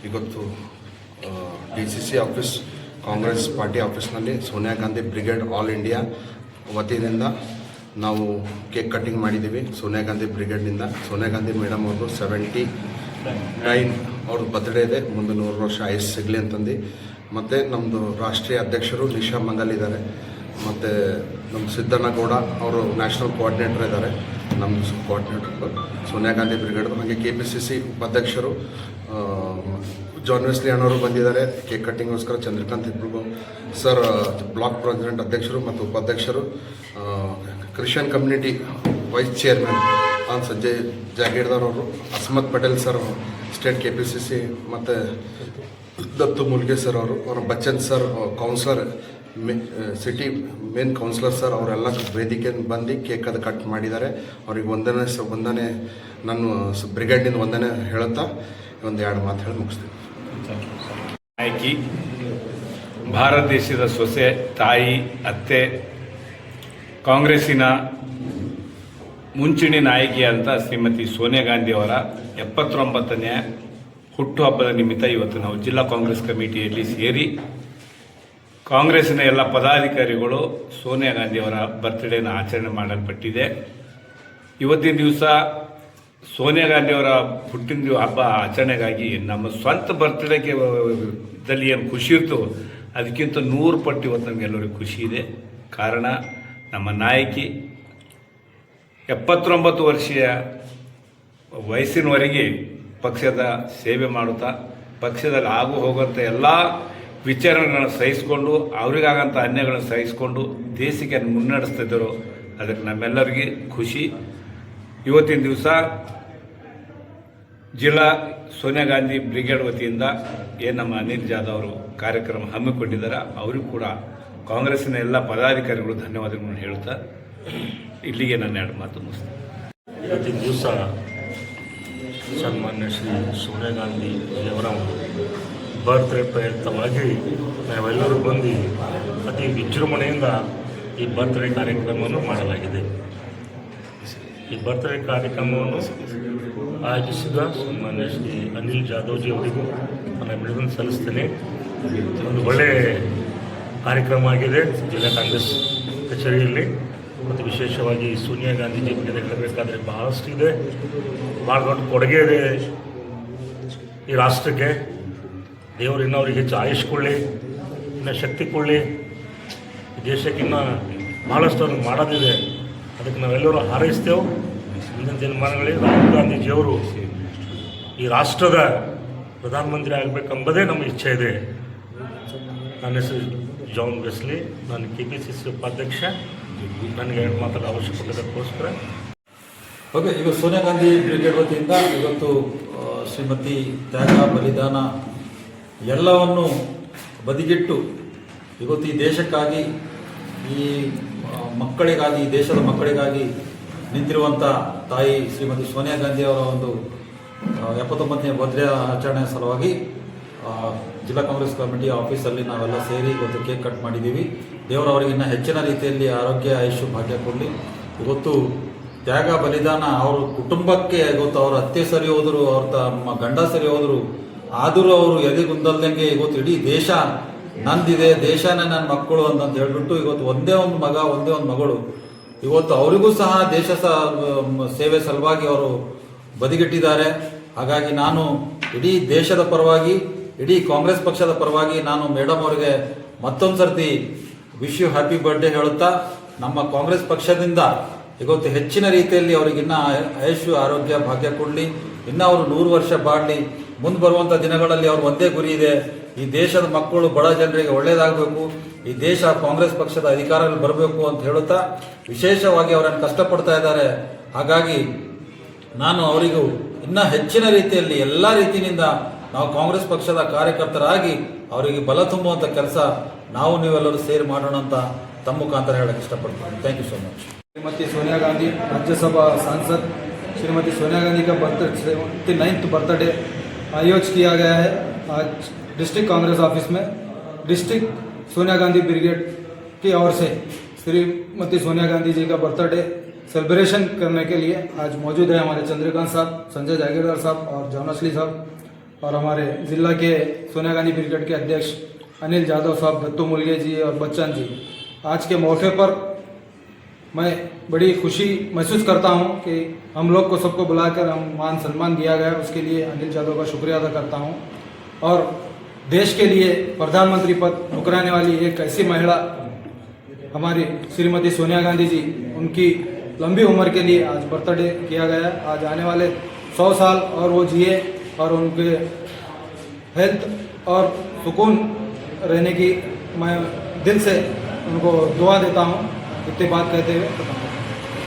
ಇವತ್ತು DCC office Congress party ಆಫೀಸ್ನಲ್ಲಿ Sonia Gandhi brigade all India ವತಿಯಿಂದ ನಾವು ಕೇಕ್ ಕಟ್ಟಿಂಗ್ ಮಾಡಿದ್ದೀವಿ. ಸೋನಿಯಾ ಗಾಂಧಿ ಬ್ರಿಗೇಡ್ನಿಂದ ಸೋನಿಯಾ ಗಾಂಧಿ ಮೇಡಮ್ ಅವ್ರದ್ದು 79 ಅವ್ರ ಬರ್ತ್ಡೇ ಇದೆ. ಮುಂದೆ 100 ವರ್ಷ ಆಯುಷ್ ಸಿಗಲಿ ಅಂತಂದು. ಮತ್ತು ನಮ್ಮದು ರಾಷ್ಟ್ರೀಯ ಅಧ್ಯಕ್ಷರು ನಿಶಾ ಮಂಗಲ್ ಇದ್ದಾರೆ. ಮತ್ತು ನಮ್ಮ ಸಿದ್ದನಗೌಡ ಅವರು ನ್ಯಾಷನಲ್ ಕೋಆರ್ಡಿನೇಟರ್ ಇದ್ದಾರೆ. ನಮ್ಮ ಕೋಆರ್ಡಿನೇಟರ್ ಸೋನಿಯಾ ಗಾಂಧಿ ಬ್ರಿಗೇಡ್. ಹಾಗೆ KPCC ಉಪಾಧ್ಯಕ್ಷರು ಜಾನ್ ವೆಸ್ಲಿ ಅಣ್ಣವರು ಬಂದಿದ್ದಾರೆ ಕೇಕ್ ಕಟ್ಟಿಂಗ್ಗೋಸ್ಕರ. ಚಂದ್ರಕಾಂತ್ ಇಬ್ಬರು ಸರ್ ಬ್ಲಾಕ್ ಪ್ರೆಸಿಡೆಂಟ್ ಅಧ್ಯಕ್ಷರು ಮತ್ತು ಉಪಾಧ್ಯಕ್ಷರು. Christian community vice chairman Sanjay Jagirdar ಅವರು. Asmat Patel sir state KPCC ಮತ್ತು ದತ್ತು ಮುಲ್ಗೆ ಸರ್ ಅವರು. Bachchan sir councillor city main councillor sir ಅವರೆಲ್ಲ ವೇದಿಕೆ ಬಂದು ಕೇಕ್ ಅದು ಕಟ್ ಮಾಡಿದ್ದಾರೆ. ಅವ್ರಿಗೆ ವಂದನೆ ನಾನು ಬ್ರಿಗೇಡ್ನಿಂದ ವಂದನೆ ಹೇಳುತ್ತಾ ಒಂದು 2 ಮಾತು ಹೇಳಿ ಮುಗಿಸ್ತೀನಿ. ನಾಯಕಿ, ಭಾರತ ದೇಶದ ಸೊಸೆ, ತಾಯಿ, ಅತ್ತೆ, ಕಾಂಗ್ರೆಸ್ಸಿನ ಮುಂಚೂಣಿ ನಾಯಕಿಯಾದಂಥ ಶ್ರೀಮತಿ ಸೋನಿಯಾ ಗಾಂಧಿ ಅವರ 79ನೇ ಹುಟ್ಟುಹಬ್ಬದ ನಿಮಿತ್ತ ಇವತ್ತು ನಾವು ಜಿಲ್ಲಾ ಕಾಂಗ್ರೆಸ್ ಕಮಿಟಿಯಲ್ಲಿ ಸೇರಿ ಕಾಂಗ್ರೆಸ್ಸಿನ ಎಲ್ಲ ಪದಾಧಿಕಾರಿಗಳು ಸೋನಿಯಾ ಗಾಂಧಿಯವರ ಬರ್ತ್ಡೇನ ಆಚರಣೆ ಮಾಡಲ್ಪಟ್ಟಿದೆ. ಇವತ್ತಿನ ದಿವಸ ಸೋನಿಯಾ ಗಾಂಧಿಯವರ ಹುಟ್ಟಿನ ಹಬ್ಬ ಆಚರಣೆಗಾಗಿ ನಮ್ಮ ಸ್ವಂತ ಬರ್ತ್ಡೇಗೆ ದಲ್ಲಿ ಏನು ಖುಷಿ ಇರ್ತೋ ಅದಕ್ಕಿಂತ 100 ಪಟ್ಟು ಇವತ್ತು ನಮಗೆಲ್ಲರಿಗೂ ಖುಷಿ ಇದೆ. ಕಾರಣ ನಮ್ಮ ನಾಯಕಿ 79 ವರ್ಷೀಯ ವಯಸ್ಸಿನವರೆಗೆ ಪಕ್ಷದ ಸೇವೆ ಮಾಡುತ್ತಾ ಪಕ್ಷದಲ್ಲಿ ಆಗು ಹೋಗುವಂಥ ಎಲ್ಲ ವಿಚಾರಗಳನ್ನು ಸಹಿಸಿಕೊಂಡು ಅವರಿಗಾಗಂಥ ಅನ್ಯಗಳನ್ನು ಸಹಿಸಿಕೊಂಡು ದೇಶಕ್ಕೆ ಮುನ್ನಡೆಸ್ತಿದ್ದರು. ಅದಕ್ಕೆ ನಮ್ಮೆಲ್ಲರಿಗೆ ಖುಷಿ. ಇವತ್ತಿನ ದಿವಸ ಜಿಲ್ಲಾ ಸೋನಿಯಾ ಗಾಂಧಿ ಬ್ರಿಗೇಡ್ ವತಿಯಿಂದ ಏನು ನಮ್ಮ ಅನಿಲ್ ಜಾಧವ್ ಅವರು ಕಾರ್ಯಕ್ರಮ ಹಮ್ಮಿಕೊಂಡಿದ್ದಾರೆ, ಅವರಿಗೂ ಕೂಡ ಕಾಂಗ್ರೆಸ್ಸಿನ ಎಲ್ಲ ಪದಾಧಿಕಾರಿಗಳು ಧನ್ಯವಾದಗಳನ್ನು ಹೇಳುತ್ತಾ ಇಲ್ಲಿಗೆ ನನ್ನ 2 ಮಾತು ಮುಗಿಸ್ತೀನಿ. ಇವತ್ತಿನ ದಿವಸ ಸನ್ಮಾನ್ಯ ಶ್ರೀ ಸೋನಿಯಾ ಗಾಂಧಿ ಅವರ ಬರ್ತ್ಡೇ ಪ್ರಯುಕ್ತವಾಗಿ ನಾವೆಲ್ಲರೂ ಬಂದು ಅತಿ ವಿಜೃಂಭಣೆಯಿಂದ ಈ ಬರ್ತ್ಡೇ ಕಾರ್ಯಕ್ರಮವನ್ನು ಮಾಡಲಾಗಿದೆ. ಈ ಬರ್ತ್ಡೇ ಕಾರ್ಯಕ್ರಮವನ್ನು ಆಯೋಜಿಸಿದ ಸನ್ಮಾನ್ಯ ಶ್ರೀ ಅನಿಲ್ ಜಾಧವ್ಜಿ ಅವರಿಗೂ ನಾನು ಅಭಿನಂದನೆ ಸಲ್ಲಿಸ್ತೇನೆ. ಒಂದು ಒಳ್ಳೆಯ ಕಾರ್ಯಕ್ರಮ ಆಗಿದೆ ಜಿಲ್ಲಾ ಕಾಂಗ್ರೆಸ್ ಕಚೇರಿಯಲ್ಲಿ. ಮತ್ತು ವಿಶೇಷವಾಗಿ ಸೋನಿಯಾ ಗಾಂಧೀಜಿ ಬಗ್ಗೆ ಹೇಳಬೇಕಾದ್ರೆ ಬಹಳಷ್ಟು ಇದೆ, ಭಾಳ ದೊಡ್ಡ ಕೊಡುಗೆ ಇದೆ ಈ ರಾಷ್ಟ್ರಕ್ಕೆ. ದೇವರು ಇನ್ನೂ ಅವ್ರಿಗೆ ಹೆಚ್ಚು ಆಯುಷ್ ಕೊಡಲಿ, ಇನ್ನೂ ಶಕ್ತಿ ಕೊಡಲಿ. ಈ ದೇಶಕ್ಕೆ ಇನ್ನೂ ಭಾಳಷ್ಟು ಅವ್ರಿಗೆ ಮಾಡೋದಿದೆ. ಅದಕ್ಕೆ ನಾವೆಲ್ಲರೂ ಹಾರೈಸ್ತೇವೆ. ಮುಂದಿನ ದಿನಮಾನಗಳಲ್ಲಿ ರಾಹುಲ್ ಗಾಂಧೀಜಿಯವರು ಈ ರಾಷ್ಟ್ರದ ಪ್ರಧಾನಮಂತ್ರಿ ಆಗಬೇಕೆಂಬುದೇ ನಮ್ಮ ಇಚ್ಛೆ ಇದೆ. ನನ್ನ ಹೆಸರು ಜಾನ್ ವೆಸ್ಲಿ, ನಾನು KPCC ಉಪಾಧ್ಯಕ್ಷ. ನನಗೆ 2 ಮಾತಾಡ ಅವಶ್ಯಕತೆಗೋಸ್ಕರ ಓಕೆ. ಈಗ ಸೋನಿಯಾ ಗಾಂಧಿ ಬ್ರಿಗೇಡ್ ವತಿಯಿಂದ ಇವತ್ತು ಶ್ರೀಮತಿ ತ್ಯಾಗ ಬಲಿದಾನ ಎಲ್ಲವನ್ನು ಬದಿಗಿಟ್ಟು ಇವತ್ತು ಈ ದೇಶಕ್ಕಾಗಿ, ಈ ಮಕ್ಕಳಿಗಾಗಿ, ಈ ದೇಶದ ಮಕ್ಕಳಿಗಾಗಿ ನಿಂತಿರುವಂಥ ತಾಯಿ ಶ್ರೀಮತಿ ಸೋನಿಯಾ ಗಾಂಧಿ ಅವರ ಒಂದು 79ನೇ ಬರ್ತ್ಡೇ ಆಚರಣೆಯ ಸಲುವಾಗಿ ಜಿಲ್ಲಾ ಕಾಂಗ್ರೆಸ್ ಕಮಿಟಿ ಆಫೀಸಲ್ಲಿ ನಾವೆಲ್ಲ ಸೇರಿ ಇವತ್ತು ಕೇಕ್ ಕಟ್ ಮಾಡಿದ್ದೀವಿ. ದೇವರು ಅವರಿಗೆ ಇನ್ನೂ ಹೆಚ್ಚಿನ ರೀತಿಯಲ್ಲಿ ಆರೋಗ್ಯ, ಆಯುಷ್ಯ, ಭಾಗ್ಯ ಕೊಡಲಿ. ಇವತ್ತು ತ್ಯಾಗ ಬಲಿದಾನ ಅವ್ರ ಕುಟುಂಬಕ್ಕೆ ಇವತ್ತು ಅವ್ರ ಅತ್ತೆ ಸರಿ ಹೋದರು, ಅವ್ರ ತಮ್ಮ ಗಂಡ ಸರಿ ಹೋದರು, ಆದರೂ ಅವರು ಎದೆಗುಂದಲ್ದಂಗೆ ಇವತ್ತು ಇಡೀ ದೇಶ ನಂದಿದೆ, ದೇಶನೇ ನನ್ನ ಮಕ್ಕಳು ಅಂತ ಹೇಳ್ಬಿಟ್ಟು ಇವತ್ತು ಒಂದೇ ಒಂದು ಮಗ, ಒಂದೇ ಒಂದು ಮಗಳು ಇವತ್ತು ಅವರಿಗೂ ಸಹ ದೇಶ ಸೇವೆ ಸಲುವಾಗಿ ಅವರು ಬದಿಗಿಟ್ಟಿದ್ದಾರೆ. ಹಾಗಾಗಿ ನಾನು ಇಡೀ ದೇಶದ ಪರವಾಗಿ, ಇಡೀ ಕಾಂಗ್ರೆಸ್ ಪಕ್ಷದ ಪರವಾಗಿ ನಾನು ಮೇಡಮ್ ಅವರಿಗೆ ಮತ್ತೊಂದು ಸರ್ತಿ ವಿಶ್ ಯು ಹ್ಯಾಪಿ ಬರ್ಡೇ ಹೇಳುತ್ತಾ, ನಮ್ಮ ಕಾಂಗ್ರೆಸ್ ಪಕ್ಷದಿಂದ ಇವತ್ತು ಹೆಚ್ಚಿನ ರೀತಿಯಲ್ಲಿ ಅವರಿಗಿನ್ನ ಆಯುಷ್, ಆರೋಗ್ಯ, ಭಾಗ್ಯ ಕೊಡಲಿ. ಇನ್ನೂ ಅವರು 100 ವರ್ಷ ಬಾಳಲಿ. ಮುಂದೆ ಬರುವಂಥ ದಿನಗಳಲ್ಲಿ ಅವ್ರ ಒಂದೇ ಗುರಿ ಇದೆ, ಈ ದೇಶದ ಮಕ್ಕಳು, ಬಡ ಜನರಿಗೆ ಒಳ್ಳೆಯದಾಗಬೇಕು, ಈ ದೇಶ ಕಾಂಗ್ರೆಸ್ ಪಕ್ಷದ ಅಧಿಕಾರದಲ್ಲಿ ಬರಬೇಕು ಅಂತ ಹೇಳುತ್ತಾ ವಿಶೇಷವಾಗಿ ಅವರನ್ನು ಕಷ್ಟಪಡ್ತಾ ಇದ್ದಾರೆ. ಹಾಗಾಗಿ ನಾನು ಅವರಿಗೂ ಇನ್ನೂ ಹೆಚ್ಚಿನ ರೀತಿಯಲ್ಲಿ ಎಲ್ಲ ರೀತಿಯಿಂದ ನಾವು ಕಾಂಗ್ರೆಸ್ ಪಕ್ಷದ ಕಾರ್ಯಕರ್ತರಾಗಿ ಅವರಿಗೆ ಬಲ ತುಂಬುವಂಥ ಕೆಲಸ ನಾವು ನೀವೆಲ್ಲರೂ ಸೇರಿ ಮಾಡೋಣ ಅಂತ तम मुखांतर ಹೇಳಕ್ಕೆ ಇಷ್ಟಪಡ್ತೀನಿ। Thank you so much. Shrimati Sonia Gandhi Rajya Sabha सांसद श्रीमती सोनिया गांधी का 79th बर्थडे आयोजित किया गया है। आज डिस्ट्रिक्ट कांग्रेस ऑफिस में डिस्ट्रिक्ट सोनिया गांधी ब्रिगेड की ओर से श्रीमती सोनिया गांधी जी का बर्थडे सेलिब्रेशन करने के लिए आज मौजूद है हमारे चंद्रकांत साहब, संजय जागीरदार साहब और जॉन वेस्ली साहब और हमारे जिला के सोनिया गांधी ब्रिगेड के अध्यक्ष अनिल जादव साहब, दत्तू मुलगे जी और बच्चन जी, आज के मौके पर मैं बड़ी खुशी महसूस करता हूं कि हम लोग को सबको बुलाकर हम मान सम्मान दिया गया, उसके लिए अनिल जादव का शुक्रिया अदा करता हूं। और देश के लिए प्रधानमंत्री पद मुकराने वाली एक ऐसी महिला हमारी श्रीमती सोनिया गांधी जी, उनकी लंबी उम्र के लिए आज बर्थडे किया गया। आज आने वाले 100 साल और वो जिए और उनके हेल्थ और सुकून रहने की मैं दिल से उनको दुआ देता हूँ। इतनी बात कहते हुए खत्म।